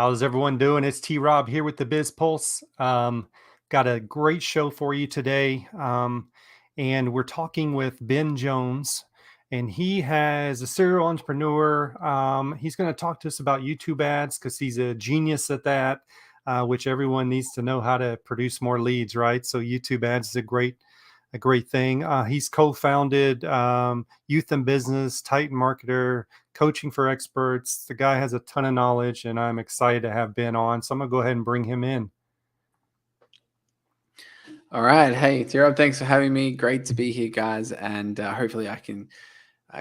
How's everyone doing? It's T Rob here with the Biz Pulse. Got a great show for you today. And we're talking with Ben Jones, and he has a serial entrepreneur. He's going to talk to us about YouTube ads because he's a genius at that, which everyone needs to know how to produce more leads, right? So YouTube ads is a great thing. He's co-founded Youth and Business, Titan Marketer, Coaching for Experts. The guy has a ton of knowledge, and I'm excited to have Ben on. So I'm gonna go ahead and bring him in. All right. Hey, Rob, thanks for having me. Great to be here, guys. And hopefully I can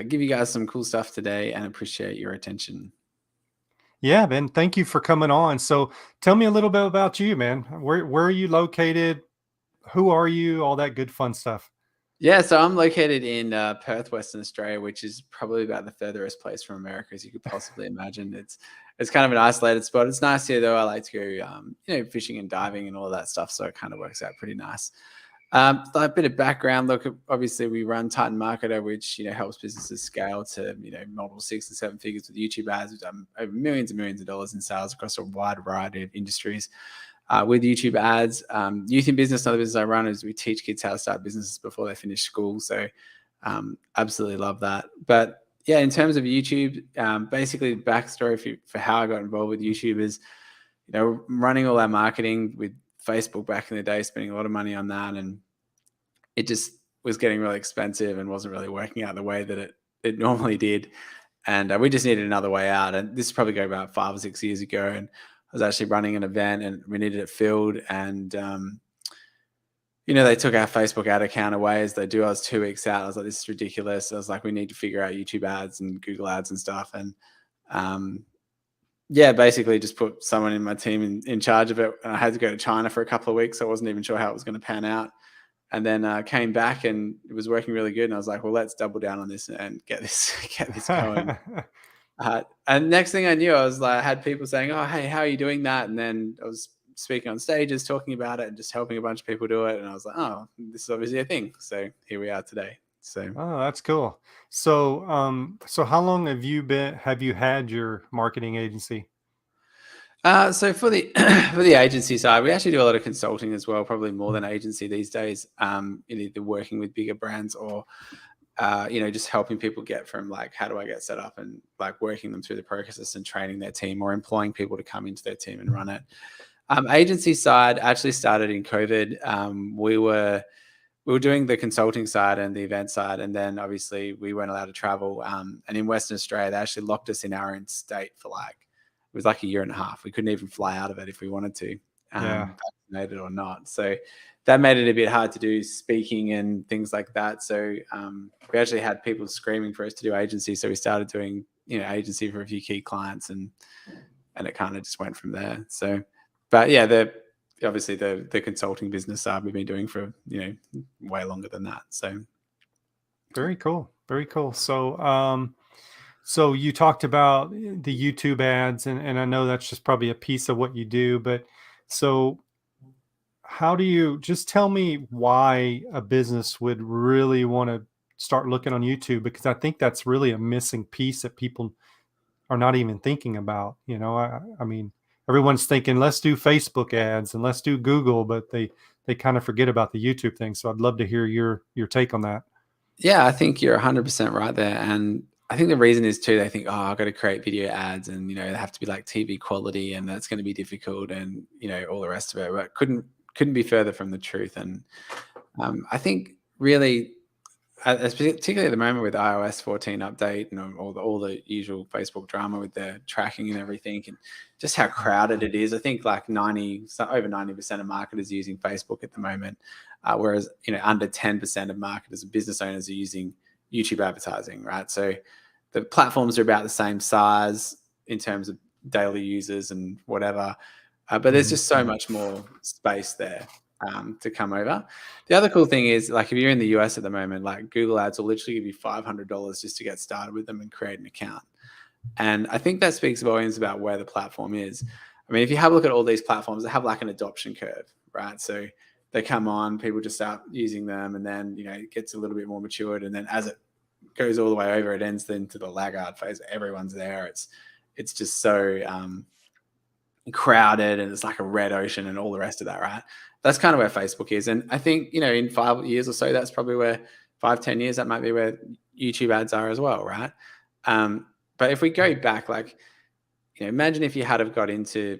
give you guys some cool stuff today and appreciate your attention. Yeah, Ben, thank you for coming on. So tell me a little bit about you, man. Where are you located? Who are you? All that good fun stuff. Yeah, so I'm located in Perth, Western Australia, which is probably about the furthest place from America as you could possibly imagine. It's kind of an isolated spot. It's nice here, though. I like to go, fishing and diving and all that stuff, so it kind of works out pretty nice. A bit of background. Look, obviously, we run Titan Marketer, which helps businesses scale to multiple 6 and 7 figures with YouTube ads. We've done over millions and millions of dollars in sales across a wide variety of industries. With YouTube ads, Youth in Business, another business I run, is we teach kids how to start businesses before they finish school. So absolutely love that. But yeah, in terms of YouTube, basically the backstory for how I got involved with YouTube is, running all our marketing with Facebook back in the day, spending a lot of money on that. And it just was getting really expensive and wasn't really working out the way that it normally did. And we just needed another way out. And this is probably go about 5 or 6 years ago. And I was actually running an event and we needed it filled. And, they took our Facebook ad account away as they do. I was 2 weeks out. I was like, this is ridiculous. I was like, we need to figure out YouTube ads and Google ads and stuff. And basically just put someone in my team in charge of it. And I had to go to China for a couple of weeks. So I wasn't even sure how it was going to pan out. And then came back and it was working really good. And I was like, well, let's double down on this and get this going. And next thing I knew, I had people saying, oh, hey, how are you doing that? And then I was speaking on stages, talking about it and just helping a bunch of people do it. And I was like, oh, this is obviously a thing. So here we are today. So, oh, that's cool. So, so how long have you had your marketing agency? So for the for the agency side, we actually do a lot of consulting as well, probably more than agency these days. Either working with bigger brands or just helping people get from like, how do I get set up, and like working them through the process and training their team or employing people to come into their team and run it. Agency side actually started in COVID. We were doing the consulting side and the event side, and then obviously we weren't allowed to travel. And in Western Australia, they actually locked us in our own state for it was like a year and a half. We couldn't even fly out of it if we wanted to, vaccinated or not. So that made it a bit hard to do speaking and things like that. So we actually had people screaming for us to do agency. So we started doing, agency for a few key clients, and it kind of just went from there. So, but yeah, obviously the consulting business side we've been doing for, way longer than that. So very cool. Very cool. So, so you talked about the YouTube ads, and I know that's just probably a piece of what you do, but so how do you, just tell me why a business would really want to start looking on YouTube? Because I think that's really a missing piece that people are not even thinking about. I mean, everyone's thinking, let's do Facebook ads and let's do Google, but they kind of forget about the YouTube thing. So I'd love to hear your take on that. yeah, I think you're 100% right there. And I think the reason is too, they think, oh, I've got to create video ads and, they have to be like TV quality and that's going to be difficult and, all the rest of it. But couldn't be further from the truth. And I think really, particularly at the moment with iOS 14 update and all the usual Facebook drama with their tracking and everything, and just how crowded it is. I think like over 90% of marketers are using Facebook at the moment, whereas under 10% of marketers and business owners are using YouTube advertising, right? So the platforms are about the same size in terms of daily users and whatever, but there's just so much more space there to come over. The other cool thing is, like, if you're in the US at the moment, like Google ads will literally give you $500 just to get started with them and create an account. And I think that speaks volumes about where the platform is. I mean, if you have a look at all these platforms, they have like an adoption curve, right? So they come on, people just start using them, and then, it gets a little bit more matured. And then as it goes all the way over, it ends then to the laggard phase. Everyone's there. It's just so, crowded and it's like a red ocean and all the rest of that, right? That's kind of where Facebook is. And I think, in 5 years or so, that's probably where 5, 10 years, that might be where YouTube ads are as well, right? But if we go back, like, imagine if you had have got into,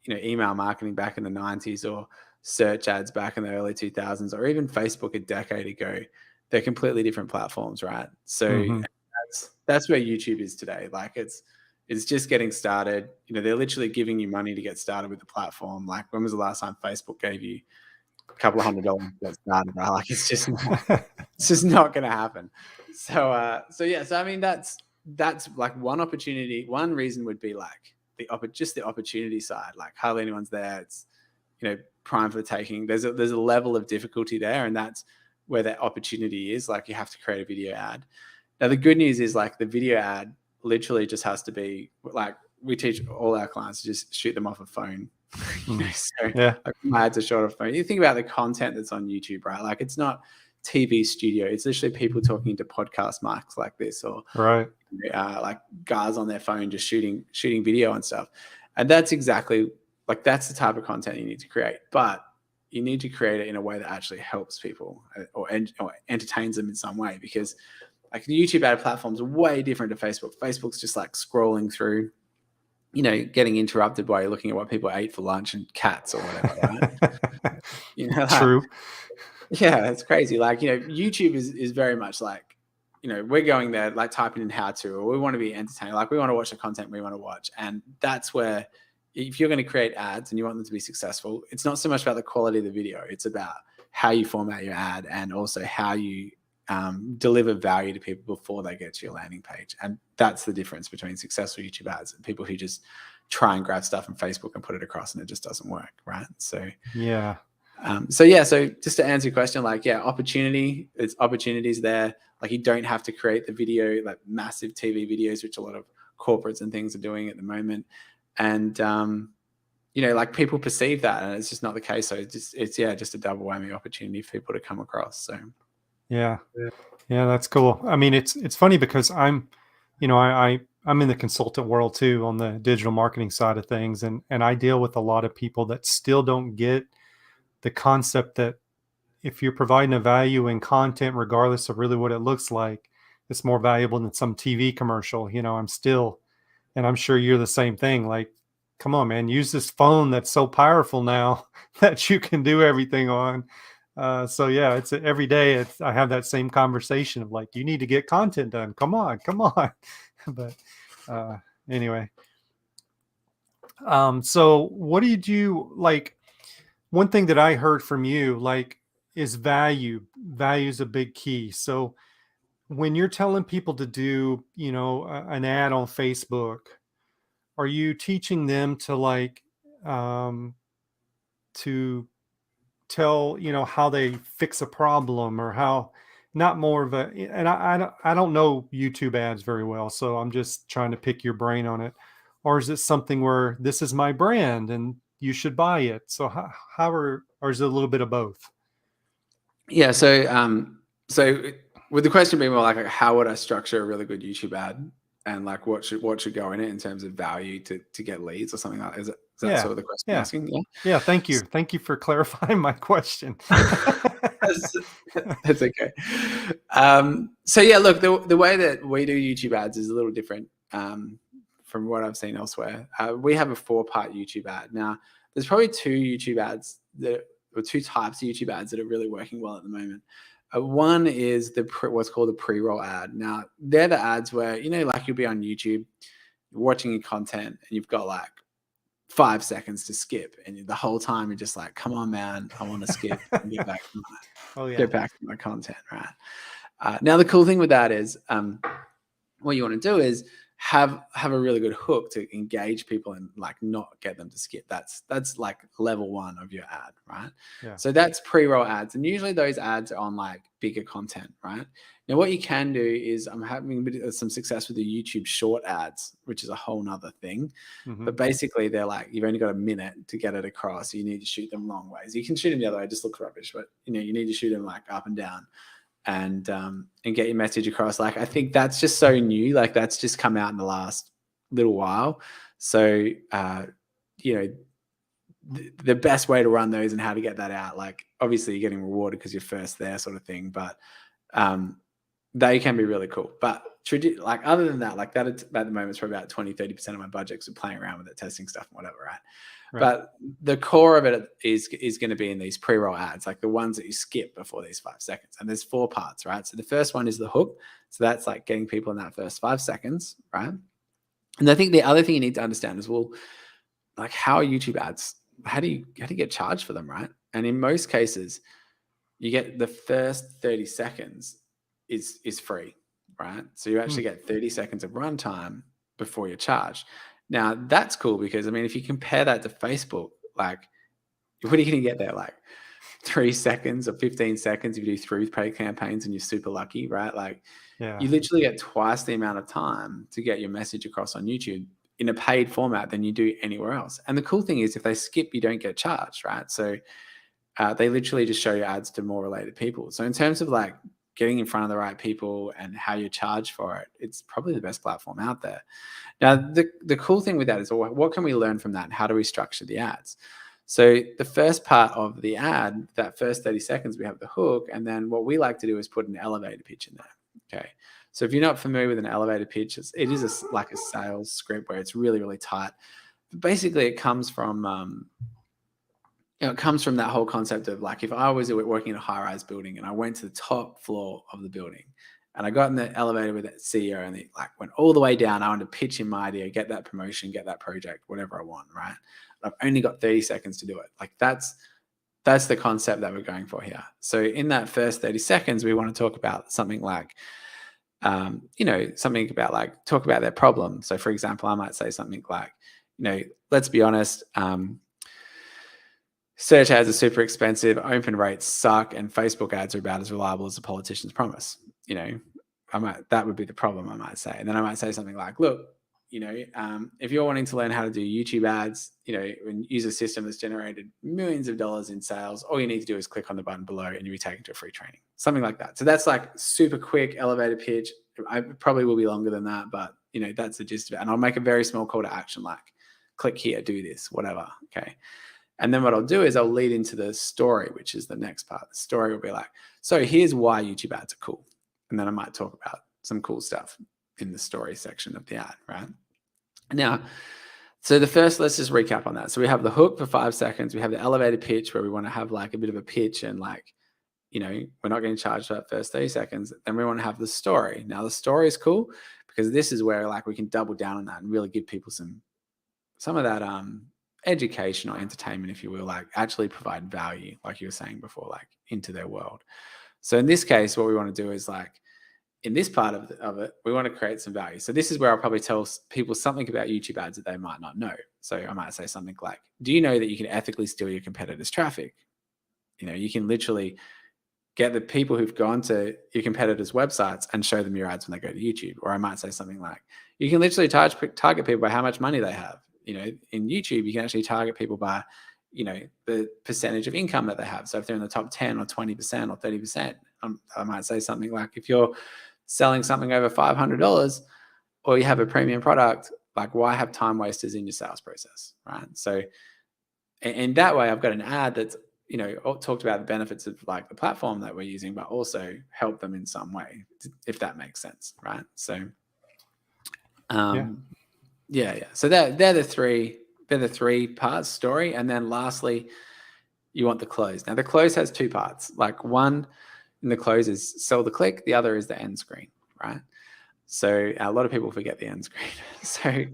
email marketing back in the 90s, or search ads back in the early 2000s, or even Facebook a decade ago. They're completely different platforms, right? So that's where YouTube is today. Like, it's just getting started. They're literally giving you money to get started with the platform. Like, when was the last time Facebook gave you a couple of $100 to get started, right? Like, it's just not going to happen. So I mean, that's like one opportunity. One reason would be like just the opportunity side. Like, hardly anyone's there. It's prime for the taking. There's a level of difficulty there, and that's where that opportunity is. Like, you have to create a video ad. Now, the good news is, like, the video ad literally just has to be like, we teach all our clients to just shoot them off a phone. So like, my ads are shot off a phone. You think about the content that's on YouTube, right? Like, it's not TV studio. It's literally people talking to podcast mics like this, or like guys on their phone just shooting video and stuff. And that's exactly, like, that's the type of content you need to create. But you need to create it in a way that actually helps people or entertains them in some way, because like the YouTube ad platforms are way different to Facebook. Facebook's just like scrolling through, getting interrupted while you're looking at what people ate for lunch and cats or whatever, right? Like, True. Yeah, it's crazy. Like, YouTube is very much like, we're going there, like, typing in how to, or we want to be entertained. Like, we want to watch the content we want to watch. And that's where, if you're going to create ads and you want them to be successful, it's not so much about the quality of the video. It's about how you format your ad, and also how you deliver value to people before they get to your landing page. And that's the difference between successful YouTube ads and people who just try and grab stuff from Facebook and put it across, and it just doesn't work, right? So so just to answer your question, like, there's opportunities there. Like, you don't have to create the video, like massive TV videos, which a lot of corporates and things are doing at the moment. And like, people perceive that, and it's just not the case. So it's just a double whammy opportunity for people to come across. So yeah, that's cool. I mean, it's funny because I'm in the consultant world too, on the digital marketing side of things, and I deal with a lot of people that still don't get the concept that if you're providing a value in content, regardless of really what it looks like, it's more valuable than some TV commercial. And I'm sure you're the same thing. Like, come on, man, use this phone that's so powerful now that you can do everything on. So yeah, it's every day. I have that same conversation of like, you need to get content done. Come on. But anyway, so what did you like? One thing that I heard from you, like, is value. Value is a big key. So when you're telling people to do, an ad on Facebook, are you teaching them to like, to tell, how they fix a problem, or how, not more of a, and I don't know YouTube ads very well, so I'm just trying to pick your brain on it. Or is it something where this is my brand and you should buy it? So or is it a little bit of both? Yeah. So with the question being more like, how would I structure a really good YouTube ad, and like, what should go in it in terms of value to get leads or something like that? Is that sort of the question you're asking? Yeah. Thank you for clarifying my question. That's okay. So yeah, look, the way that we do YouTube ads is a little different from what I've seen elsewhere. We have a 4-part YouTube ad. Now, there's probably two types of YouTube ads that are really working well at the moment. One is what's called a pre-roll ad. Now, they're the ads where, like, you'll be on YouTube, you're watching your content, and you've got like 5 seconds to skip, and the whole time you're just like, come on, man, I want to skip and get back to my content, right? Now, the cool thing with that is what you want to do is have a really good hook to engage people and like not get them to skip. That's like level 1 of your ad, right? Yeah. So that's pre-roll ads, and usually those ads are on like bigger content, right? Now, what you can do is, I'm having a bit of some success with the YouTube short ads, which is a whole nother thing. But basically, they're like, you've only got a minute to get it across. So you need to shoot them long ways. You can shoot them the other way, it just looks rubbish, but you need to shoot them like up and down, and get your message across. Like, I think that's just so new. Like, that's just come out in the last little while. So you know, the best way to run those and how to get that out. Like, obviously you're getting rewarded because you're first there, sort of thing, but they can be really cool. But like, other than that, like, that at the moment is probably about 20-30% of my budget, so playing around with it, testing stuff and whatever, right? But the core of it is going to be in these pre-roll ads, like the ones that you skip before these 5 seconds. And there's 4 parts, right? So the first one is the hook. So that's like getting people in that first 5 seconds, right? And I think the other thing you need to understand is, well, like, how are YouTube ads? How do you get charged for them, right? And in most cases, you get the first 30 seconds is free, right? So you actually get 30 seconds of runtime before you're charged. Now, that's cool because, I mean, if you compare that to Facebook, like, what are you going to get there? Like 3 seconds or 15 seconds if you do through paid campaigns and you're super lucky, right? Like, you literally get twice the amount of time to get your message across on YouTube in a paid format than you do anywhere else. And the cool thing is, if they skip, you don't get charged, right? So they literally just show you ads to more related people. So in terms of like getting in front of the right people and how you charge for it, it's probably the best platform out there. Now, the cool thing with that is, well, what can we learn from that? And how do we structure the ads? So the first part of the ad, that first 30 seconds, we have the hook. And then what we like to do is put an elevator pitch in there. Okay. So if you're not familiar with an elevator pitch, it is like a sales script where it's really, really tight. But basically, it comes from it comes from that whole concept of, like, if I was working in a high-rise building and I went to the top floor of the building and I got in the elevator with that CEO and they like went all the way down, I want to pitch in my idea, get that promotion, get that project, whatever I want, right? I've only got 30 seconds to do it. Like, that's the concept that we're going for here. So in that first 30 seconds, we want to talk about something like, something about, like, talk about their problem. So for example, I might say something like, let's be honest, search ads are super expensive, open rates suck, and Facebook ads are about as reliable as the politicians promise. That would be the problem, I might say. And then I might say something like, look, if you're wanting to learn how to do YouTube ads, and use a system that's generated millions of dollars in sales, all you need to do is click on the button below and you'll be taken to a free training, something like that. So that's like super quick elevator pitch. I probably will be longer than that, but that's the gist of it. And I'll make a very small call to action, like, click here, do this, whatever. Okay. And then what I'll do is I'll lead into the story, which is the next part. The story will be like, so here's why YouTube ads are cool. And then I might talk about some cool stuff in the story section of the ad, right? Now, so let's just recap on that. So we have the hook for 5 seconds. We have the elevator pitch where we want to have like a bit of a pitch and, like, we're not getting charged for that first 30 seconds. Then we want to have the story. Now, the story is cool because this is where, like, we can double down on that and really give people some of that education or entertainment, if you will, like actually provide value, like you were saying before, like into their world. So in this case, what we want to do is, like, in this part of it, we want to create some value. So this is where I'll probably tell people something about YouTube ads that they might not know. So I might say something like, do you know that you can ethically steal your competitors' traffic? You can literally get the people who've gone to your competitors' websites and show them your ads when they go to YouTube. Or I might say something like, you can literally target people by how much money they have. In YouTube, you can actually target people by, the percentage of income that they have. So if they're in the top 10 or 20% or 30%, I might say something like, if you're selling something over $500 or you have a premium product, like, why have time wasters in your sales process, right? So in that way, I've got an ad that's, talked about the benefits of, like, the platform that we're using, but also help them in some way, if that makes sense, right? So, yeah. So they're the three parts story. And then lastly, you want the close. Now the close has 2 parts. Like, one in the close is sell the click. The other is the end screen, right? So a lot of people forget the end screen. So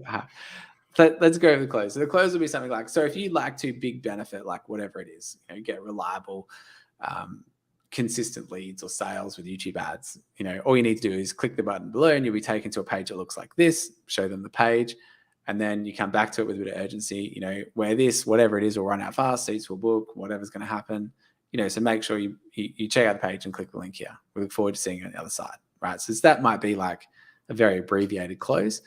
let's go over the close. So the close will be something like, so if you'd like to big benefit, like, whatever it is, get reliable, consistent leads or sales with YouTube ads, all you need to do is click the button below and you'll be taken to a page that looks like this, show them the page, and then you come back to it with a bit of urgency, where this, whatever it is, will run out fast, seats will book, whatever's going to happen, so make sure you check out the page and click the link here. We look forward to seeing you on the other side, right? So that might be like a very abbreviated close.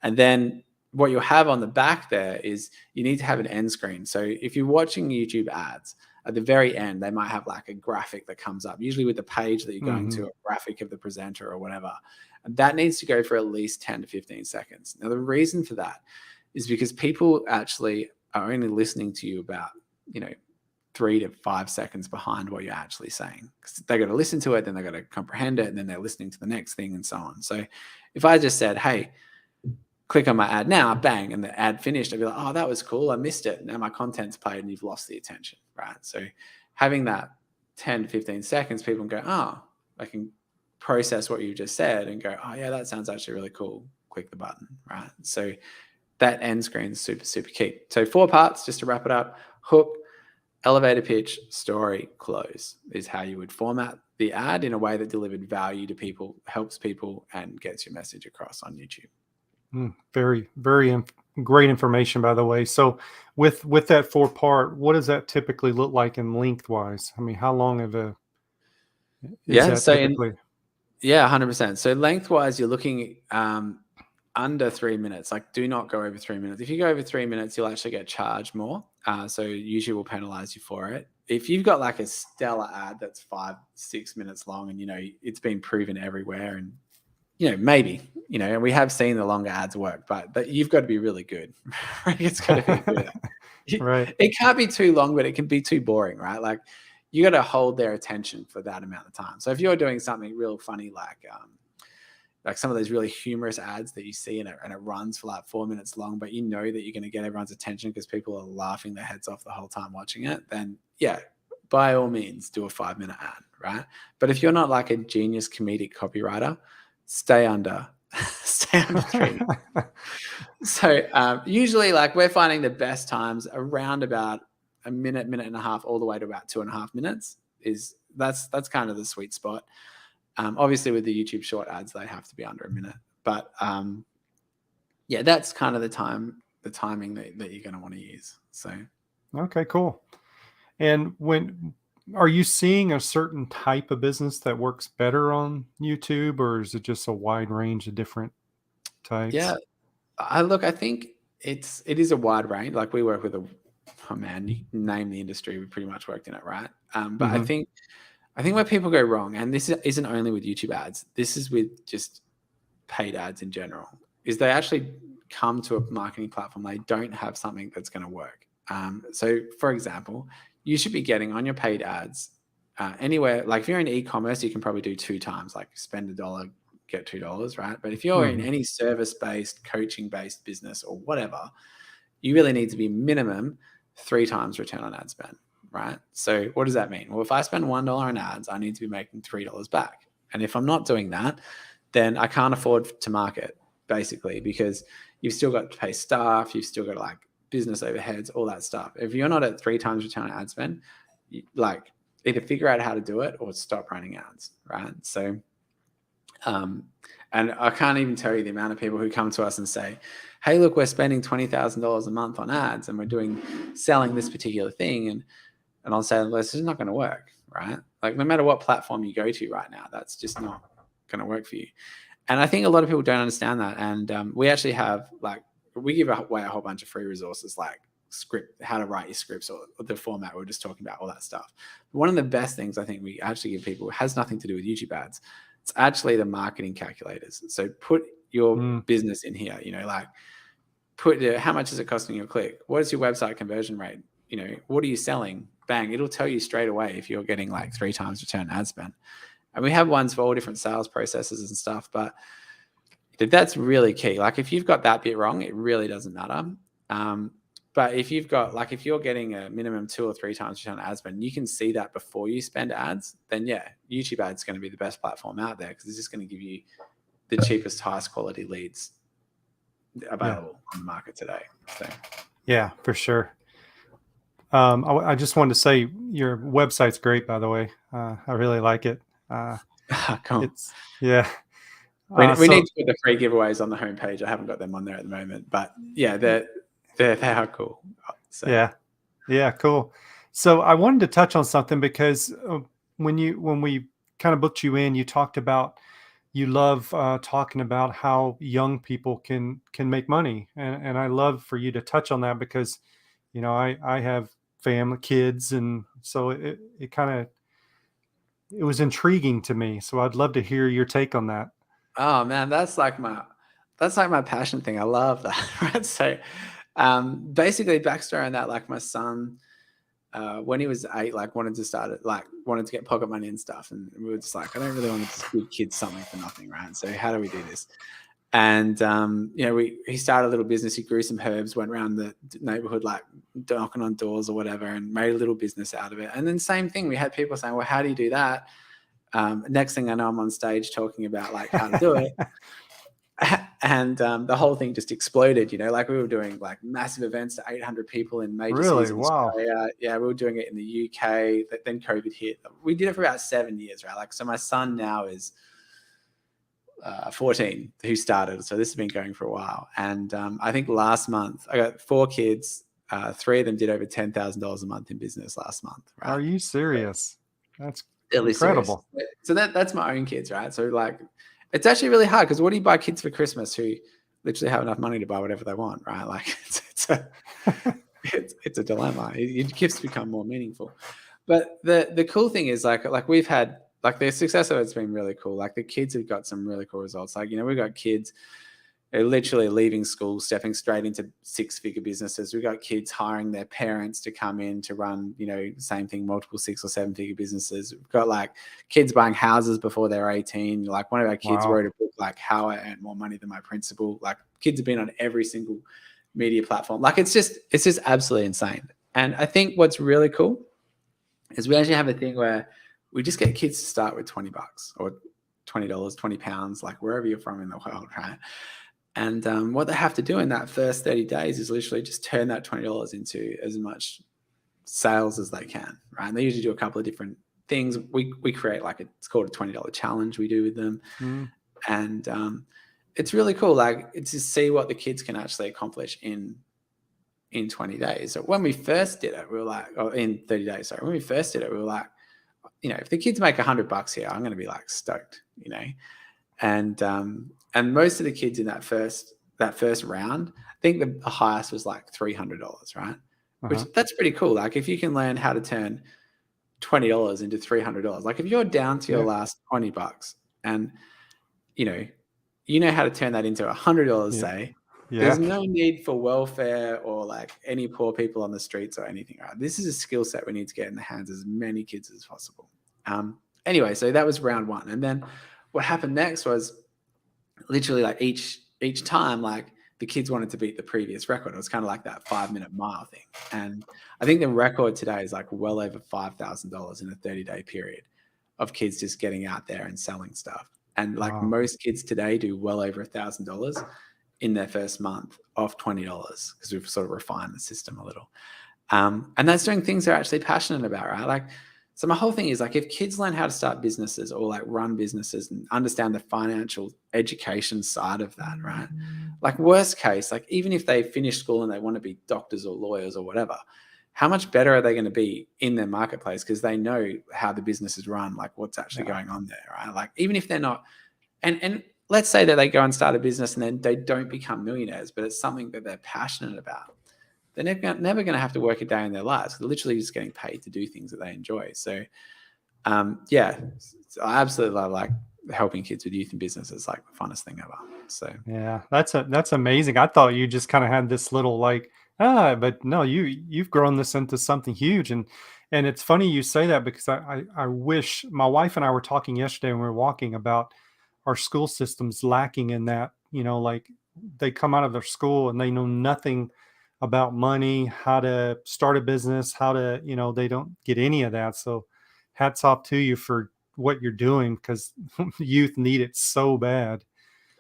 And then what you'll have on the back there is you need to have an end screen. So if you're watching YouTube ads, at the very end, they might have like a graphic that comes up, usually with the page that you're going to, a graphic of the presenter or whatever. And that needs to go for at least 10 to 15 seconds. Now, the reason for that is because people actually are only listening to you about, 3 to 5 seconds behind what you're actually saying. 'Cause they got to listen to it, then they got to comprehend it, and then they're listening to the next thing and so on. So if I just said, hey, click on my ad now, bang, and the ad finished, I'd be like, oh, that was cool. I missed it. Now my content's played and you've lost the attention, right? So having that 10 to 15 seconds, people can go, oh, I can process what you just said and go, oh, yeah, that sounds actually really cool. Click the button, right? So that end screen is super, super key. So 4 parts, just to wrap it up: hook, elevator pitch, story, close is how you would format the ad in a way that delivered value to people, helps people, and gets your message across on YouTube. Very, very great information, by the way. So with that 4-part, what does that typically look like in lengthwise? I mean, how long of a is that So typically? 100%. So lengthwise, you're looking under 3 minutes. Like, do not go over 3 minutes. If you go over 3 minutes, you'll actually get charged more. So YouTube will penalize you for it. If you've got like a stellar ad that's 5-6 minutes long, and it's been proven everywhere, and maybe, and we have seen the longer ads work, but you've got to be really good. It's got to be good. Right. It can't be too long, but it can be too boring, right? Like, you got to hold their attention for that amount of time. So if you're doing something real funny, like some of those really humorous ads that you see, and it runs for like 4 minutes long, but you know that you're going to get everyone's attention because people are laughing their heads off the whole time watching it, then yeah, by all means, do a 5-minute ad, right? But if you're not like a genius comedic copywriter, stay under 3 minutes. So usually, like, we're finding the best times around about a minute and a half, all the way to about 2.5 minutes. That's kind of the sweet spot. Obviously, with the YouTube short ads, they have to be under a minute. But yeah, that's kind of the timing that you're going to want to use. So Okay, cool. And when are you seeing a certain type of business that works better on YouTube, or is it just a wide range of different types? yeah, I think it is a wide range. Like, we work with oh man, you name the industry, we pretty much worked in it, right? But I think where people go wrong, and this isn't only with YouTube ads, this is with just paid ads in general, is they actually come to a marketing platform, they don't have something that's going to work. So for example, you should be getting on your paid ads anywhere. Like, if you're in e-commerce, you can probably do 2 times, like spend $1, get $2, right? But if you're in any service-based, coaching-based business or whatever, you really need to be minimum 3 times return on ad spend, right? So what does that mean? Well, if I spend $1 on ads, I need to be making $3 back. And if I'm not doing that, then I can't afford to market, basically, because you've still got to pay staff, you've still got like business overheads, all that stuff. If you're not at 3 times return on ad spend, like, either figure out how to do it or stop running ads, right? So, and I can't even tell you the amount of people who come to us and say, hey, look, we're spending $20,000 a month on ads and we're selling this particular thing. And I'll say, well, this is not going to work, right? Like, no matter what platform you go to right now, that's just not going to work for you. And I think a lot of people don't understand that. And we actually have, like, we give away a whole bunch of free resources, like how to write your scripts, or the format we were just talking about, all that stuff. One of the best things I think we actually give people has nothing to do with YouTube ads. It's actually the marketing calculators. So put your business in here, like, put how much is it costing you a click? What is your website conversion rate? What are you selling? Bang, it'll tell you straight away if you're getting like 3 times return ad spend. And we have ones for all different sales processes and stuff, but that's really key. Like, if you've got that bit wrong, it really doesn't matter. But if you've got, like, if you're getting a minimum 2 or 3 times return on ad spend, you can see that before you spend ads, then yeah, YouTube ads going to be the best platform out there, because it's just going to give you the cheapest, highest quality leads available on the market today. So yeah, for sure. I just wanted to say your website's great, by the way. I really like it. cool. It's yeah. We need to put the free giveaways on the homepage. I haven't got them on there at the moment, but yeah, they are cool. So. Yeah, cool. So I wanted to touch on something, because when we kind of booked you in, you talked about you love talking about how young people can make money, and I love for you to touch on that, because I have family, kids, and so it was intriguing to me. So I'd love to hear your take on that. Oh man, that's like my passion thing. I love that. Right? So Basically, backstory on that, like my son, when he was 8, like wanted to get pocket money and stuff, and we were just like, I don't really want to just give kids something for nothing, right? So how do we do this? And he started a little business. He grew some herbs, went around the neighborhood like knocking on doors or whatever, and made a little business out of it. And then same thing, we had people saying, well, how do you do that? Next thing I know, I'm on stage talking about like how to do it. And the whole thing just exploded, like we were doing like massive events to 800 people in major cities Really? in Wow. Australia. Yeah, we were doing it in the UK. Then COVID hit. We did it for about 7 years, right? Like, so my son now is 14 who started. So this has been going for a while. And I think last month I got 4 kids. 3 of them did over $10,000 a month in business last month, right? Are you serious? That's Really serious. incredible. So that's my own kids, right? So like, it's actually really hard because what do you buy kids for Christmas who literally have enough money to buy whatever they want, right? Like it's a dilemma. Your gifts become more meaningful. But the cool thing is like we've had like the success of it's been really cool. Like the kids have got some really cool results. Like, we've got kids they're literally leaving school, stepping straight into 6-figure businesses. We've got kids hiring their parents to come in to run, same thing, multiple 6 or 7-figure businesses. We've got like kids buying houses before they're 18. Like one of our kids Wow. wrote a book, like How I Earned More Money Than My Principal. Like kids have been on every single media platform. Like it's just absolutely insane. And I think what's really cool is we actually have a thing where we just get kids to start with $20 or $20, 20 pounds, like wherever you're from in the world, right? And what they have to do in that first 30 days is literally just turn that $20 into as much sales as they can, right? And they usually do a couple of different things. We create it's called a $20 challenge we do with them. Mm. And it's really cool. Like it's to see what the kids can actually accomplish in 20 days. So when we first did it, we were like, in 30 days, sorry. When we first did it, we were like, if the kids make $100 here, I'm going to be like stoked, And most of the kids in that first round, I think the highest was like $300, right? Which that's pretty cool. Like if you can learn how to turn $20 into $300, like if you're down to your last $20 and you know how to turn that into $100, say, there's no need for welfare or like any poor people on the streets or anything, right? This is a skill set we need to get in the hands of as many kids as possible. Anyway, so that was round 1. And then what happened next was literally like each time, like the kids wanted to beat the previous record. It was kind of like that 5-minute mile thing. And I think the record today is like well over $5,000 in a 30-day period of kids just getting out there and selling stuff. And like most kids today do well over $1,000 in their first month off $20 because we've sort of refined the system a little. And that's doing things they're actually passionate about, right? Like, so my whole thing is like, if kids learn how to start businesses or like run businesses and understand the financial education side of that, right? Like worst case, like even if they finish school and they want to be doctors or lawyers or whatever, how much better are they going to be in their marketplace? Because they know how the business is run, like what's actually going on there, right? Like even if they're not, and let's say that they go and start a business and then they don't become millionaires, but it's something that they're passionate about. They're never going to have to work a day in their lives. They're literally just getting paid to do things that they enjoy. So, I absolutely love like helping kids with youth and business. It's like the funnest thing ever. So yeah, that's amazing. I thought you just kind of had this little but no, you've grown this into something huge. And it's funny you say that because I wish, my wife and I were talking yesterday when we were walking about our school systems lacking in that, like they come out of their school and they know nothing about money, how to start a business, how to, they don't get any of that. So hats off to you for what you're doing because youth need it so bad.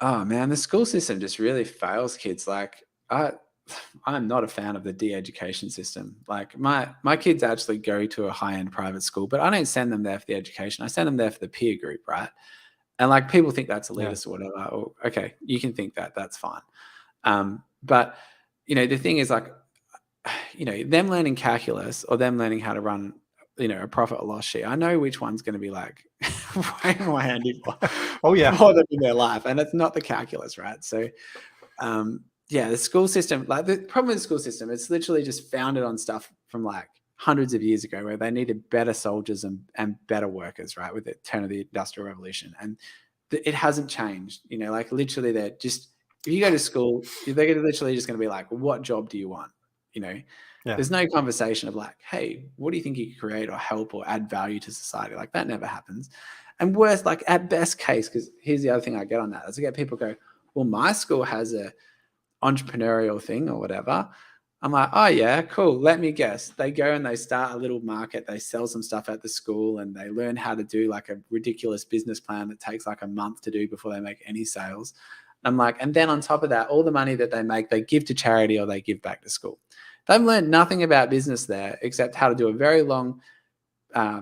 oh man, the school system just really fails kids. Like I'm not a fan of the de-education system. Like my kids actually go to a high-end private school, but I don't send them there for the education. I send them there for the peer group, right? And like people think that's elitist or whatever. Or, okay, you can think that, that's fine. But the thing is like, them learning calculus or them learning how to run, a profit or loss sheet. I know which one's going to be like way more handy for them in their life. And it's not the calculus, right? So, the school system, like the problem with the school system, it's literally just founded on stuff from like hundreds of years ago where they needed better soldiers and better workers, right? With the turn of the Industrial Revolution. And it hasn't changed, like literally they're just If you go to school, they're literally just going to be like, what job do you want? You know, Yeah. there's no conversation of like, hey, what do you think you could create or help or add value to society? Like that never happens. And worst, like at best case, because here's the other thing I get on that, is I get people go, well, my school has a entrepreneurial thing or whatever. I'm like, oh yeah, cool. Let me guess. They go and they start a little market. They sell some stuff at the school and they learn how to do like a ridiculous business plan that takes like a month to do before they make any sales. I'm like, and then on top of that, all the money that they make, they give to charity or they give back to school. They've learned nothing about business there except how to do a very long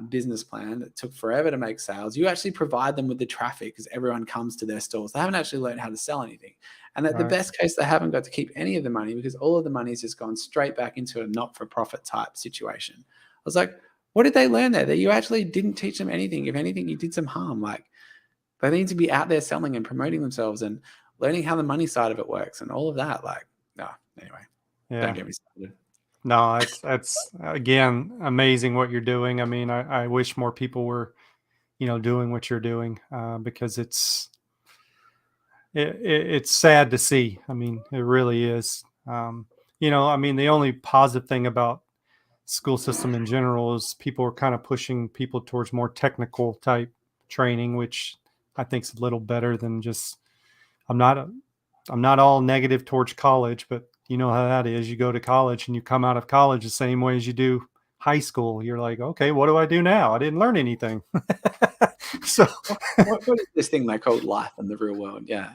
business plan that took forever to make sales. You actually provide them with the traffic because everyone comes to their stores. They haven't actually learned how to sell anything. And at the best case, they haven't got to keep any of the money because all of the money has just gone straight back into a not-for-profit type situation. I was like, what did they learn there? That you actually didn't teach them anything. If anything, you did some harm. Like they need to be out there selling and promoting themselves and learning how the money side of it works and all of that. Like, no, anyway, don't get me started. No, that's again amazing what you're doing. I mean, I wish more people were, doing what you're doing because it's sad to see. I mean, it really is. I mean, the only positive thing about school system in general is people are kind of pushing people towards more technical type training, which I think is a little better than just. I'm not all negative towards college, but you know how that is. You go to college and you come out of college the same way as you do high school. You're like, okay, what do I do now? I didn't learn anything. So what is this thing they call life in the real world? Yeah.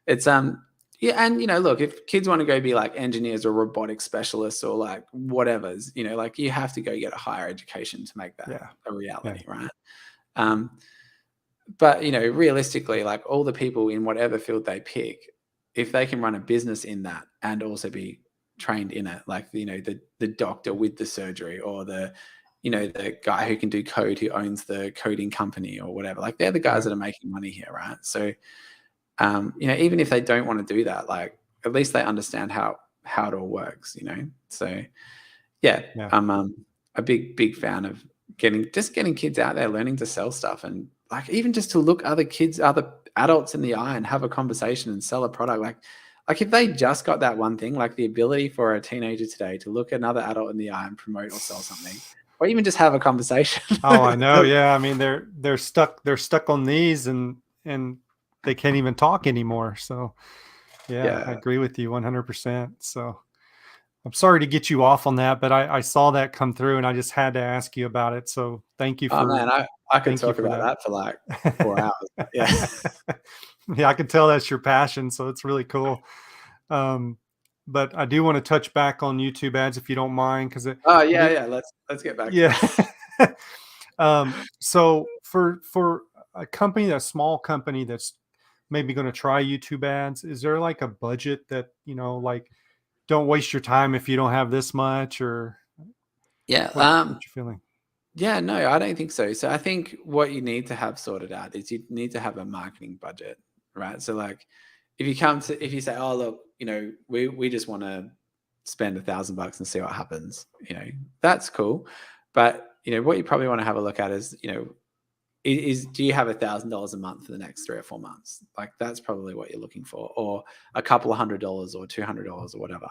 It's yeah, and look, if kids want to go be like engineers or robotic specialists or like whatever's, like you have to go get a higher education to make that a reality, right? But realistically, like all the people in whatever field they pick, if they can run a business in that and also be trained in it, like the doctor with the surgery or the guy who can do code who owns the coding company or whatever, like they're the guys that are making money here, right? So even if they don't want to do that, like at least they understand how it all works, So yeah. I'm a big fan of getting kids out there learning to sell stuff and like even just to look other adults in the eye and have a conversation and sell a product. Like if they just got that one thing, like the ability for a teenager today to look another adult in the eye and promote or sell something, or even just have a conversation. Oh, I know. Yeah. I mean, they're stuck on these and they can't even talk anymore. So yeah. I agree with you 100%. So I'm sorry to get you off on that, but I saw that come through and I just had to ask you about it. So thank you for. Oh man, I could talk about that for like 4 hours. Yeah. Yeah, I can tell that's your passion. So it's really cool. But I do want to touch back on YouTube ads if you don't mind, because yeah. Let's get back. Yeah. To so for a small company that's maybe going to try YouTube ads, is there like a budget that like don't waste your time if you don't have this much, or yeah, what you feeling? Yeah, no, I don't think so. So I think what you need to have sorted out is you need to have a marketing budget, right? So like if you say, oh look, we just want to spend $1,000 and see what happens, that's cool. But what you probably want to have a look at is, do you have $1,000 a month for the next 3 or 4 months? Like that's probably what you're looking for, or a couple of $100 or $200 or whatever.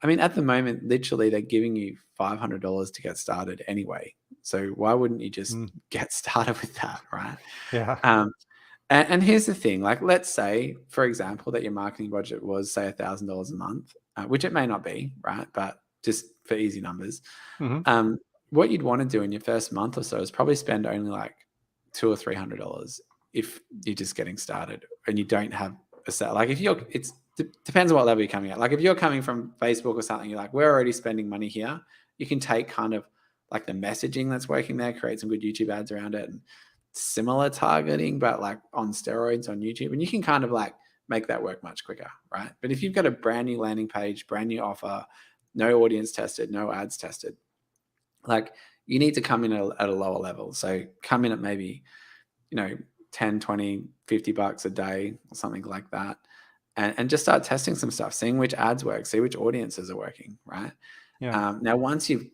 I mean, at the moment, literally they're giving you $500 to get started anyway. So why wouldn't you just get started with that, right? Yeah. And here's the thing, like let's say, for example, that your marketing budget was say $1,000 a month, which it may not be, right? But just for easy numbers, what you'd want to do in your first month or so is probably spend only like $200 or $300 if you're just getting started and you don't have a set. Like if depends on what level you're coming at. Like if you're coming from Facebook or something, you're like, we're already spending money here. You can take kind of like the messaging that's working there, create some good YouTube ads around it and similar targeting, but like on steroids on YouTube. And you can kind of like make that work much quicker, right? But if you've got a brand new landing page, brand new offer, no audience tested, no ads tested, like you need to come in at a lower level. So come in at maybe, 10, 20, $50 a day or something like that. And just start testing some stuff, seeing which ads work, see which audiences are working, right? Yeah. Now, once you've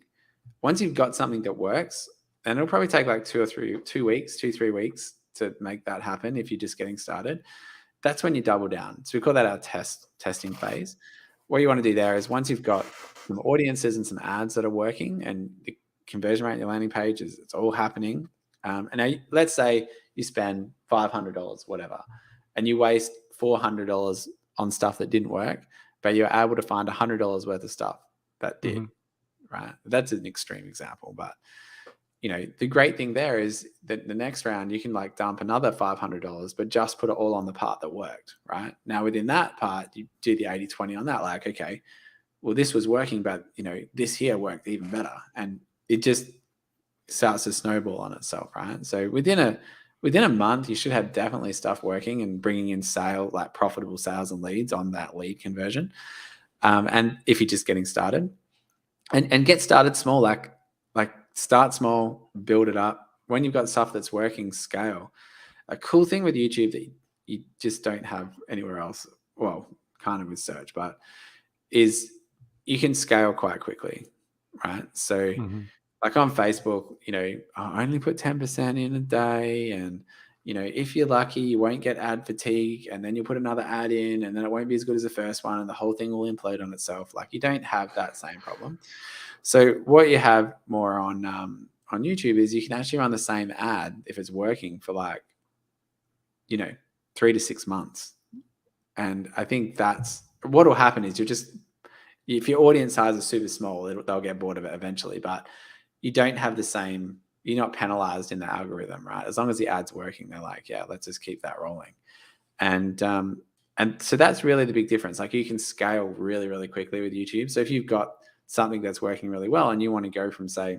got something that works, and it'll probably take like 2 or 3 weeks to make that happen if you're just getting started. that's when you double down. So we call that our testing phase. What you want to do there is once you've got some audiences and some ads that are working and the conversion rate on your landing page it's all happening. And now let's say you spend $500, whatever, and you waste $400 on stuff that didn't work, but you're able to find $100 worth of stuff that did, right? That's an extreme example, but the great thing there is that the next round you can like dump another $500, but just put it all on the part that worked, right? Now within that part, you do the 80-20 on that. Like, okay, well, this was working, but this here worked even better. And it just starts to snowball on itself, right? So within a month, you should have definitely stuff working and bringing in like profitable sales and leads on that lead conversion. And if you're just getting started and get started small, like start small, build it up. When you've got stuff that's working, scale. A cool thing with YouTube that you just don't have anywhere else, well, kind of with search, but is you can scale quite quickly, right? So like on Facebook, I only put 10% in a day, and if you're lucky, you won't get ad fatigue, and then you put another ad in, and then it won't be as good as the first one, and the whole thing will implode on itself. Like, you don't have that same problem. So what you have more on YouTube is you can actually run the same ad if it's working for like 3 to 6 months, and I think that's what will happen is if your audience size is super small, they'll get bored of it eventually, but you don't have the same, you're not penalized in the algorithm, right? As long as the ad's working, they're like, yeah, let's just keep that rolling. And so that's really the big difference. Like, you can scale really, really quickly with YouTube. So if you've got something that's working really well and you want to go from, say,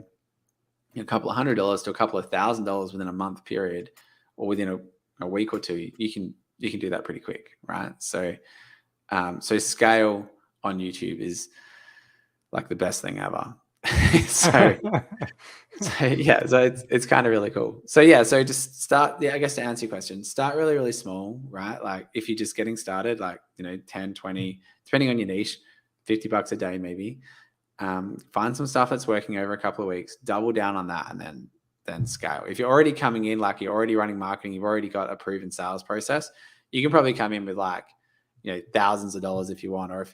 a couple of $100 to a couple of $1,000 within a month period, or within a week or two, you can do that pretty quick, right? So scale on YouTube is like the best thing ever. so it's kind of really cool. So just start. I guess to answer your question, start really, really small, right? Like, if you're just getting started, like 10, 20, depending on your niche, $50 a day maybe. Find some stuff that's working over a couple of weeks, double down on that, and then scale. If you're already coming in, like you're already running marketing, you've already got a proven sales process, you can probably come in with like thousands of dollars if you want. Or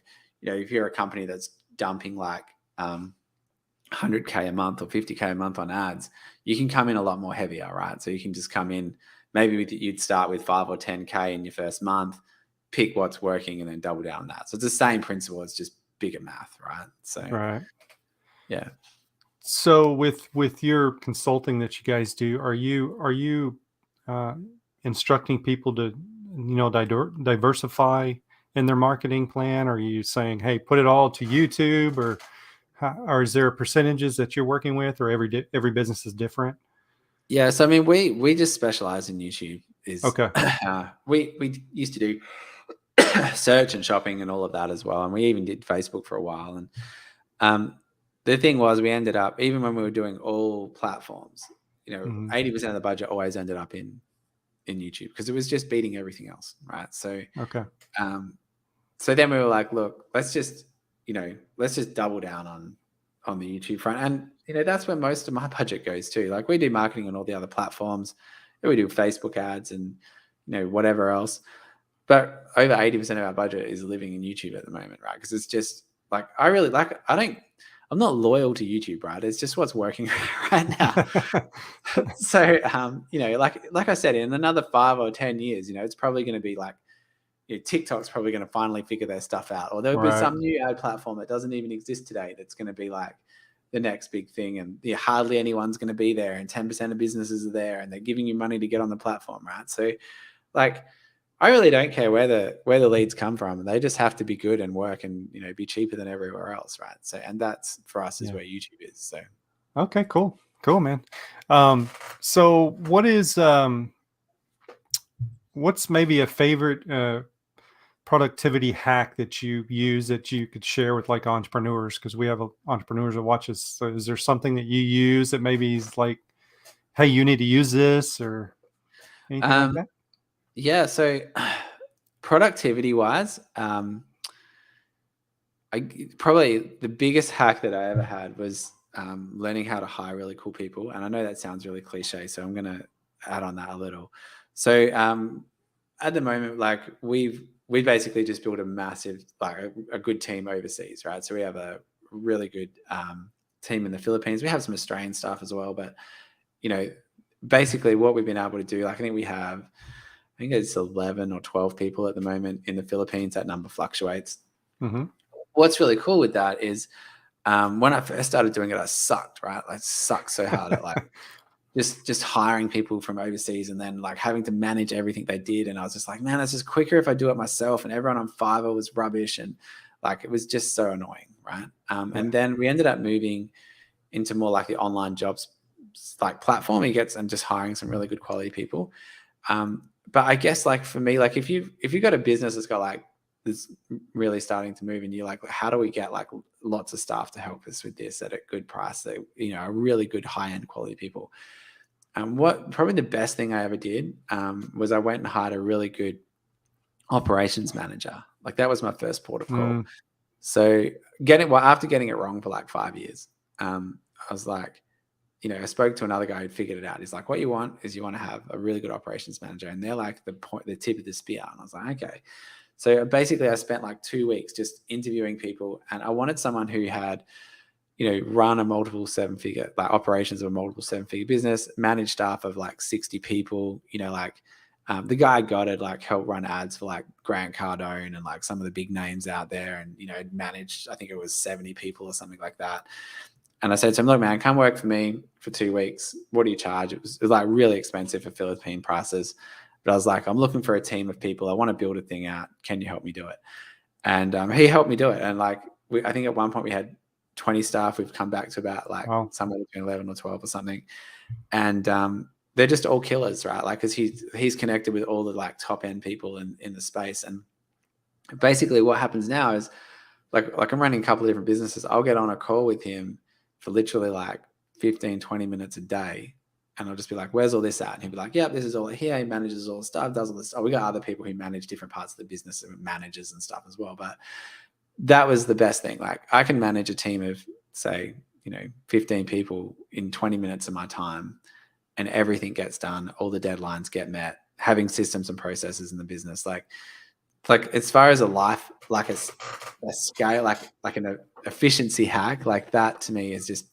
if you're a company that's dumping like 100K a month or 50K a month on ads, you can come in a lot more heavier, right? So you can just come in, maybe you'd start with 5 or 10K in your first month, pick what's working, and then double down on that. So it's the same principle. It's just bigger math, right? So right. Yeah. So with your consulting that you guys do, are you instructing people to diversify in their marketing plan? Are you saying, hey, put it all to YouTube, or is there percentages that you're working with, or every business is different? Yeah, so I mean, we just specialize in YouTube. Okay. We used to do search and shopping and all of that as well, and we even did Facebook for a while. And the thing was, we ended up, even when we were doing all platforms, 80% of the budget always ended up in YouTube, because it was just beating everything else, right? So okay. So then we were like, look, let's just double down on the YouTube front. And that's where most of my budget goes to. Like, we do marketing on all the other platforms. We do Facebook ads and whatever else. But over 80% of our budget is living in YouTube at the moment, right? Because it's just like, I'm not loyal to YouTube, right? It's just what's working right now. So like I said, in another 5 or 10 years, it's probably going to be like, TikTok's probably going to finally figure their stuff out, or there'll be some new ad platform that doesn't even exist today that's going to be like the next big thing, and hardly anyone's going to be there, and 10% of businesses are there, and they're giving you money to get on the platform, right? So, like, I really don't care where the leads come from. They just have to be good and work, and be cheaper than everywhere else, right? So, and that's for us is where YouTube is. So, okay, cool, man. So what is what's maybe a favorite productivity hack that you use that you could share with like entrepreneurs? Because we have entrepreneurs that watch us. So is there something that you use that maybe is like, hey, you need to use this, or anything like that? Yeah. So productivity wise, probably the biggest hack that I ever had was learning how to hire really cool people. And I know that sounds really cliche, so I'm going to add on that a little. So at the moment, like we basically just built a massive, like a good team overseas, right? So we have a really good team in the Philippines. We have some Australian staff as well, but basically what we've been able to do, like I think it's 11 or 12 people at the moment in the Philippines. That number fluctuates. Mm-hmm. What's really cool with that is when I first started doing it, I sucked, right? I sucked so hard at like just hiring people from overseas and then like having to manage everything they did. And I was just like, man, it's just quicker if I do it myself. And everyone on Fiverr was rubbish. And like, it was just so annoying. Right. And then we ended up moving into more like the online jobs, like platform and just hiring some really good quality people. But I guess like for me, like if you've got a business that's got like, that's really starting to move and you're like, how do we get like lots of staff to help us with this at a good price that, are really good high-end quality people. What probably the best thing I ever did was I went and hired a really good operations manager. Like that was my first port of call. So after getting it wrong for like 5 years, I was like, I spoke to another guy who figured it out. He's like, what you want is you want to have a really good operations manager. And they're like the tip of the spear. And I was like, okay. So basically I spent like 2 weeks just interviewing people and I wanted someone who had, run a multiple seven-figure, like operations of a multiple seven-figure business, managed staff of like 60 people, the guy got it, like helped run ads for like Grant Cardone and like some of the big names out there and, managed, I think it was 70 people or something like that. And I said to him, look, man, come work for me for 2 weeks. What do you charge? It was like really expensive for Philippine prices. But I was like, I'm looking for a team of people. I want to build a thing out. Can you help me do it? And he helped me do it. And like, I think at one point we had 20 staff. We've come back to about like somewhere between 11 or 12 or something. And they're just all killers, right? Like, cause he's connected with all the like top end people in the space. And basically what happens now is like I'm running a couple of different businesses. I'll get on a call with him for literally like 15, 20 minutes a day. And I'll just be like, where's all this at? And he'll be like, this is all here. He manages all the stuff, does all this stuff. We got other people who manage different parts of the business and managers and stuff as well. But that was the best thing. Like I can manage a team of say, 15 people in 20 minutes of my time and everything gets done. All the deadlines get met, having systems and processes in the business. Like as far as a life, like a scale, like an efficiency hack, like that to me has just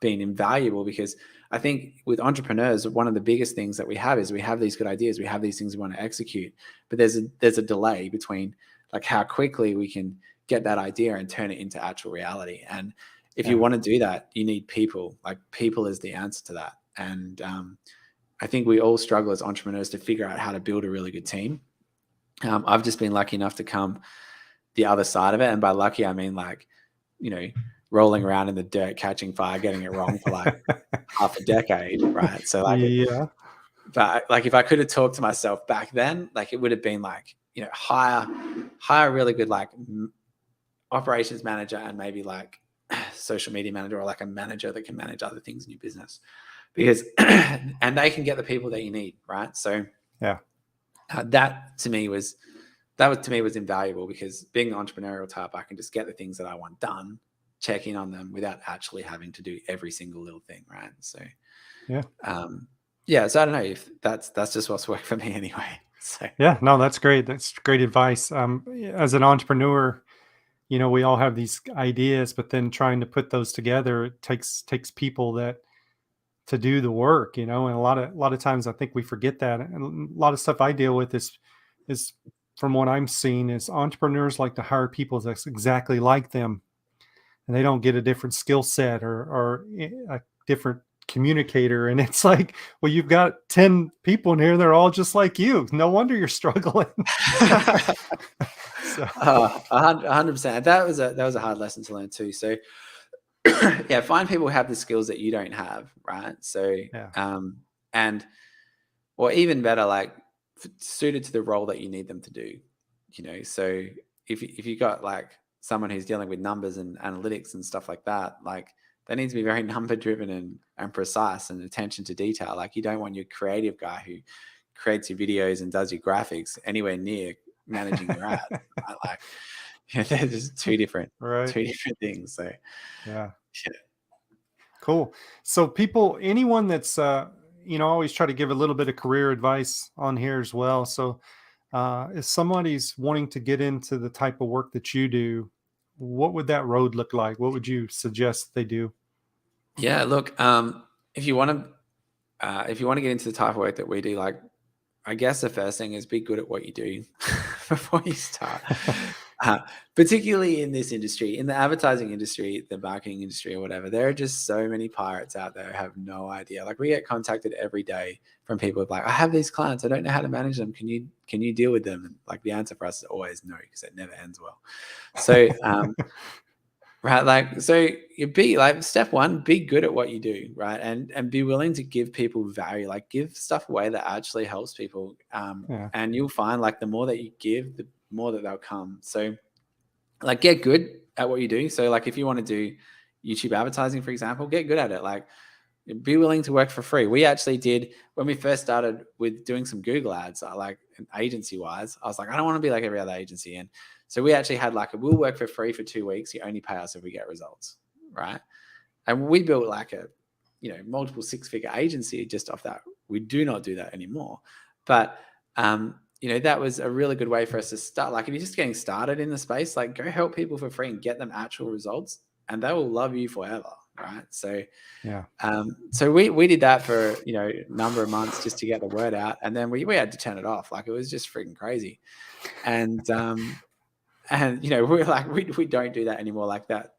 been invaluable because I think with entrepreneurs, one of the biggest things that we have is we have these good ideas. We have these things we want to execute, but there's a delay between like how quickly we can get that idea and turn it into actual reality. And if you want to do that, you need people. Like people is the answer to that. And I think we all struggle as entrepreneurs to figure out how to build a really good team. I've just been lucky enough to come the other side of it. And by lucky, I mean like, rolling around in the dirt, catching fire, getting it wrong for like half a decade, right? So like, but like if I could have talked to myself back then, like it would have been like, hire a really good like operations manager and maybe like social media manager or like a manager that can manage other things in your business because, and they can get the people that you need, right? So that to me was invaluable because being an entrepreneurial type, I can just get the things that I want done, check in on them without actually having to do every single little thing, right? So so I don't know if that's just what's worked for me anyway. So no, that's great. That's great advice. As an entrepreneur, we all have these ideas, but then trying to put those together, it takes people to do the work, and a lot of times I think we forget that. And a lot of stuff I deal with is from what I'm seeing is entrepreneurs like to hire people that's exactly like them. And they don't get a different skill set or a different communicator. And it's like, well, you've got 10 people in here. They're all just like you. No wonder you're struggling. So 100%. That was a hard lesson to learn too. So find people who have the skills that you don't have. Right. So, and, or even better, like suited to the role that you need them to do, so if you got like someone who's dealing with numbers and analytics and stuff like that, like they need to be very number driven and precise and attention to detail. Like you don't want your creative guy who creates your videos and does your graphics anywhere near managing your ad. Right? Like they're just two different things. So cool. So anyone that's I always try to give a little bit of career advice on here as well. So If somebody's wanting to get into the type of work that you do, what would that road look like? What would you suggest they do? Yeah, look, if you want to get into the type of work that we do, like, I guess the first thing is be good at what you do before you start. Uh, Particularly in this industry, in the advertising industry, the marketing industry, or whatever, there are just so many pirates out there who have no idea. Like, we get contacted every day from people like, I have these clients, I don't know how to manage them. Can you deal with them? And like, the answer for us is always no, because it never ends well. So right, like, so you be like, step one, be good at what you do, right? And be willing to give people value, like give stuff away that actually helps people. Yeah. And you'll find like the more that you give, the more that they'll come. So like, get good at what you do. So like, if you want to do YouTube advertising, for example, get good at it. Like, be willing to work for free. We actually did, when we first started with doing some Google ads, like agency wise, I was like, I don't want to be like every other agency. And so we actually had like we'll work for free for 2 weeks. You only pay us if we get results, right? And we built like a, multiple 6-figure agency just off that. We do not do that anymore. But, that was a really good way for us to start. Like, if you're just getting started in the space, like, go help people for free and get them actual results, and they will love you forever, right? So, Yeah. so we did that for, a number of months just to get the word out. And then we had to turn it off. Like, it was just freaking crazy. And, we're like, we don't do that anymore. Like, that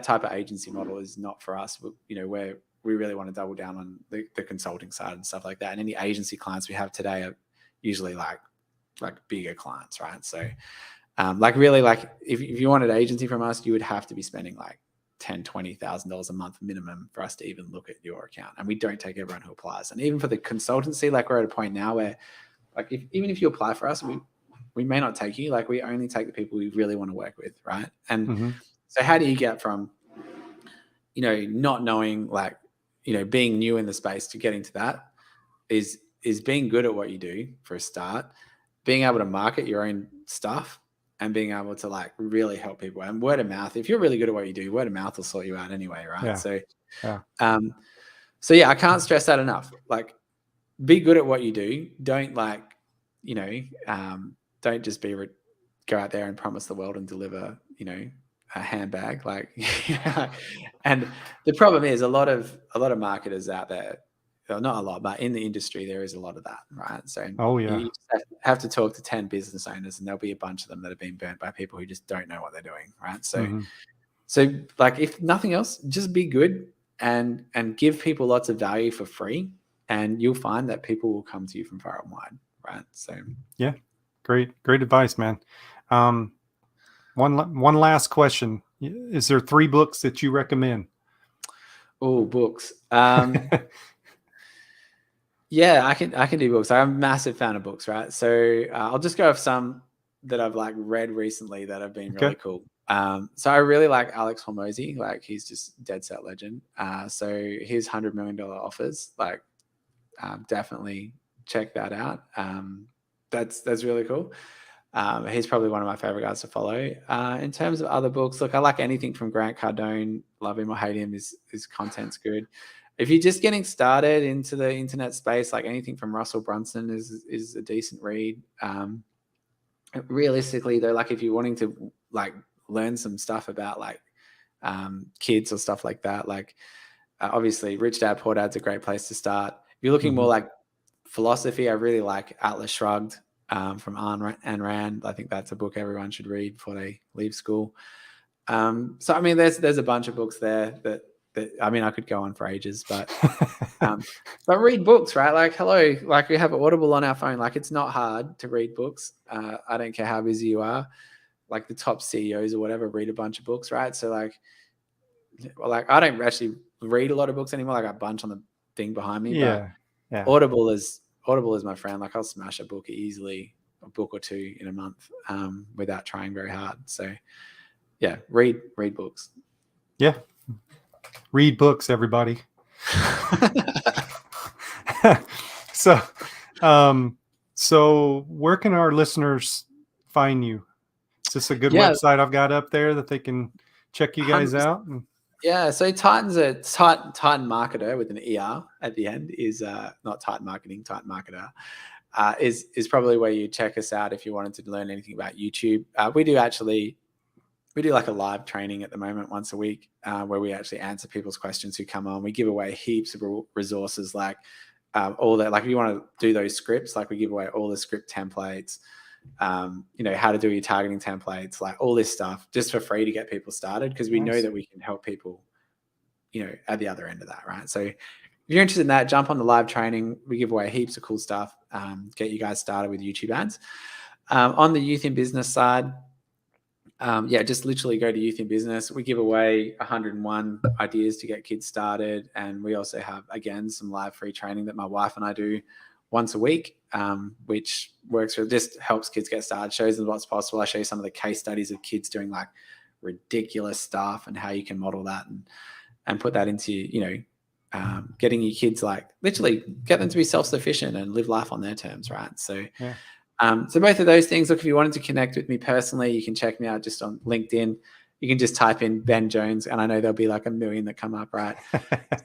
type of agency model is not for us. Where we really want to double down on the consulting side and stuff like that. And any agency clients we have today are usually like bigger clients, right? So, really, like, if you wanted agency from us, you would have to be spending like $10,000-$20,000 a month minimum for us to even look at your account. And we don't take everyone who applies. And even for the consultancy, like, we're at a point now where, like, even if you apply for us, we may not take you. Like, we only take the people we really want to work with, right? And so how do you get from, not knowing, like, being new in the space to getting to that is being good at what you do for a start, being able to market your own stuff, and being able to like really help people. And word of mouth, if you're really good at what you do, word of mouth will sort you out anyway, right? Yeah. So, Yeah. So yeah, I can't stress that enough. Like, be good at what you do. Don't don't just go out there and promise the world and deliver, a handbag. Like, and the problem is a lot of marketers out there, well, not a lot, but in the industry, there is a lot of that, right? So you just have to talk to 10 business owners, and there'll be a bunch of them that have been burnt by people who just don't know what they're doing, right? So, like, if nothing else, just be good and give people lots of value for free, and you'll find that people will come to you from far and wide, right? So, yeah, great advice, man. One last question: is there 3 books that you recommend? Oh, books. Yeah, I can do books. I'm a massive fan of books, right? So I'll just go with some that I've like read recently that have been really cool. So I really like Alex Hormozy. Like, he's just dead set legend. So his $100 million offers, like, definitely check that out. That's really cool. He's probably one of my favorite guys to follow. In terms of other books, look, I like anything from Grant Cardone. Love him or hate him, his content's good. If you're just getting started into the internet space, like, anything from Russell Brunson is a decent read. Realistically, though, like, if you're wanting to like learn some stuff about like kids or stuff like that, like, obviously Rich Dad Poor Dad's a great place to start. If you're looking more like philosophy, I really like Atlas Shrugged from Ayn Rand. I think that's a book everyone should read before they leave school. So I mean, there's a bunch of books there that I mean, I could go on for ages, but read books, right? Like, hello, like, we have Audible on our phone. Like, it's not hard to read books. I don't care how busy you are. Like, the top CEOs or whatever read a bunch of books, right? So like I don't actually read a lot of books anymore. I got a bunch on the thing behind me, but Audible is my friend. Like, I'll smash a book easily, a book or 2 in a month, without trying very hard. So yeah, read books. Yeah. Read books, everybody. So where can our listeners find you? Is this a good website I've got up there that they can check you guys out? Yeah, so Titan Marketer with an ER at the end is not Titan Marketing, Titan Marketer. is probably where you check us out if you wanted to learn anything about YouTube. We do like a live training at the moment once a week, where we actually answer people's questions who come on. We give away heaps of resources, like all that. Like if you want to do those scripts, like we give away all the script templates, how to do your targeting templates, like all this stuff just for free to get people started, because we know that we can help people, at the other end of that, right? So if you're interested in that, jump on the live training. We give away heaps of cool stuff, get you guys started with YouTube ads. On the Youth in Business side, just literally go to Youth in Business. We give away 101 ideas to get kids started. And we also have, again, some live free training that my wife and I do once a week, which works for, just helps kids get started, shows them what's possible. I show you some of the case studies of kids doing like ridiculous stuff and how you can model that and put that into, getting your kids, like literally get them to be self-sufficient and live life on their terms, right? So, so both of those things. Look, if you wanted to connect with me personally, you can check me out just on LinkedIn. You can just type in Ben Jones, and I know there'll be like a million that come up, right?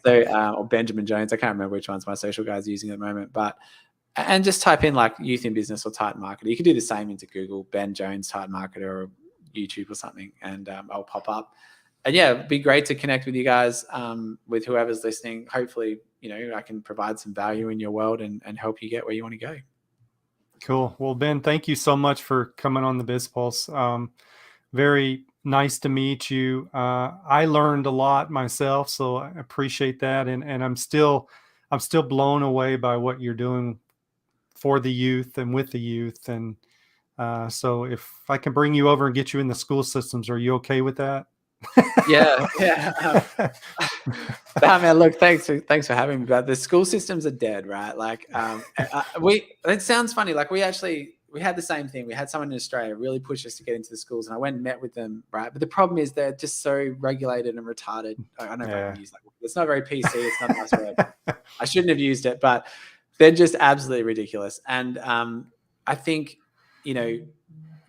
So, or Benjamin Jones. I can't remember which ones my social guys are using at the moment, and just type in like Youth in Business or Titan Marketer. You can do the same into Google, Ben Jones, Titan Marketer, or YouTube or something, and I'll pop up. And yeah, it'd be great to connect with you guys, with whoever's listening. Hopefully, I can provide some value in your world and help you get where you want to go. Cool. Well, Ben, thank you so much for coming on the Biz Pulse. Very nice to meet you. I learned a lot myself, so I appreciate that. And I'm still blown away by what you're doing for the youth and with the youth. And so if I can bring you over and get you in the school systems, are you okay with that? Yeah. Man, look, thanks for having me. But the school systems are dead, right? Like, it sounds funny. Like we had the same thing. We had someone in Australia really push us to get into the schools, and I went and met with them, right? But the problem is they're just so regulated and retarded. I don't know if I can use that. It's not very PC. It's not a nice word. I shouldn't have used it, but they're just absolutely ridiculous. And I think,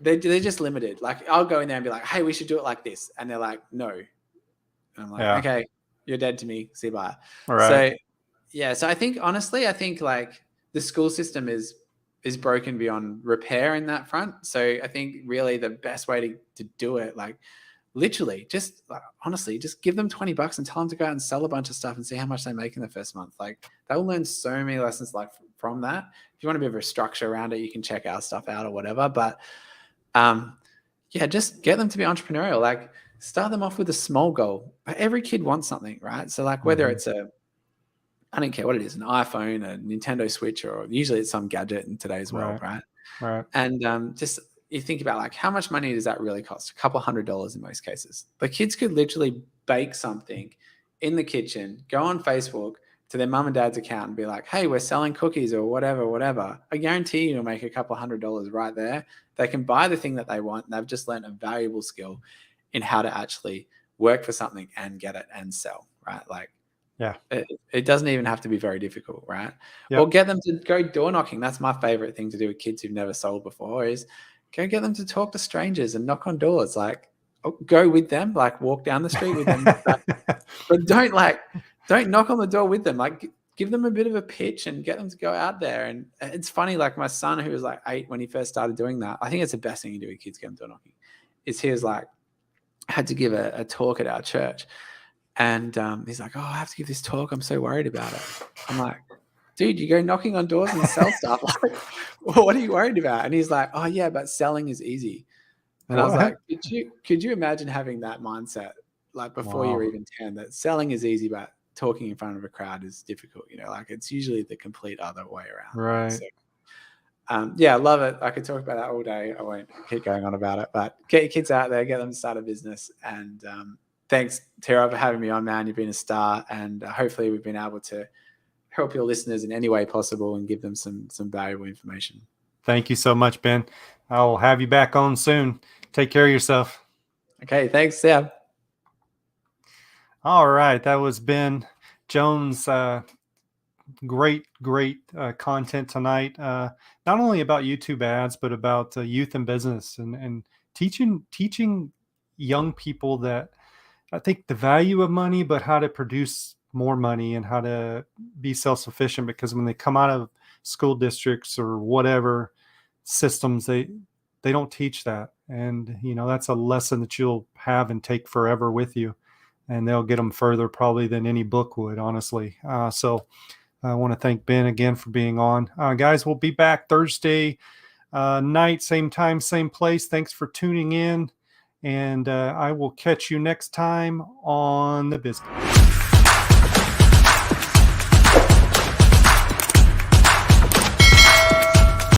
they're just limited. Like I'll go in there and be like, hey, we should do it like this. And they're like, no. And I'm like, okay, you're dead to me. See you, bye. Right. So I think, honestly, like the school system is broken beyond repair in that front. So I think really the best way to do it, like literally just honestly, just give them $20 and tell them to go out and sell a bunch of stuff and see how much they make in the first month. Like they'll learn so many lessons like from that. If you want a bit of a structure around it, you can check our stuff out or whatever. But just get them to be entrepreneurial. Like start them off with a small goal. Every kid wants something, right? So like whether it's I don't care what it is, an iPhone, a Nintendo Switch, or usually it's some gadget in today's world, right? Right. And just you think about like how much money does that really cost? A couple $100 in most cases. The kids could literally bake something in the kitchen, go on Facebook to their mum and dad's account and be like, hey, we're selling cookies or whatever. I guarantee you'll make a couple $100 right there. They can buy the thing that they want, and they've just learned a valuable skill in how to actually work for something and get it and sell, right? Like, it doesn't even have to be very difficult, right? Or get them to go door knocking. That's my favorite thing to do with kids who've never sold before, is go get them to talk to strangers and knock on doors. Like, go with them, like walk down the street with them, but don't knock on the door with them. Like, give them a bit of a pitch and get them to go out there. And it's funny, like my son, who was like 8 when he first started doing that, I think it's the best thing you do with kids, get them door knocking, is he was like, I had to give a talk at our church. And he's like, oh, I have to give this talk. I'm so worried about it. I'm like, dude, you go knocking on doors and sell stuff. Like, well, what are you worried about? And he's like, oh yeah, but selling is easy. And I was like, could you imagine having that mindset, like before you're even 10, that selling is easy, but talking in front of a crowd is difficult, like it's usually the complete other way around. Right. So, I love it. I could talk about that all day. I won't keep going on about it, but get your kids out there, get them to start a business. And thanks, Tara, for having me on, man. You've been a star, and hopefully we've been able to help your listeners in any way possible and give them some valuable information. Thank you so much, Ben. I'll have you back on soon. Take care of yourself. Okay, thanks, Sam. All right, that was Ben Jones. Great content tonight. Not only about YouTube ads, but about youth and business, and teaching young people that I think the value of money, but how to produce more money and how to be self-sufficient, because when they come out of school districts or whatever systems, they don't teach that. And that's a lesson that you'll have and take forever with you, and they'll get them further probably than any book would, honestly. So I want to thank Ben again for being on. Guys, we'll be back Thursday night, same time, same place. Thanks for tuning in, and I will catch you next time on the Biz.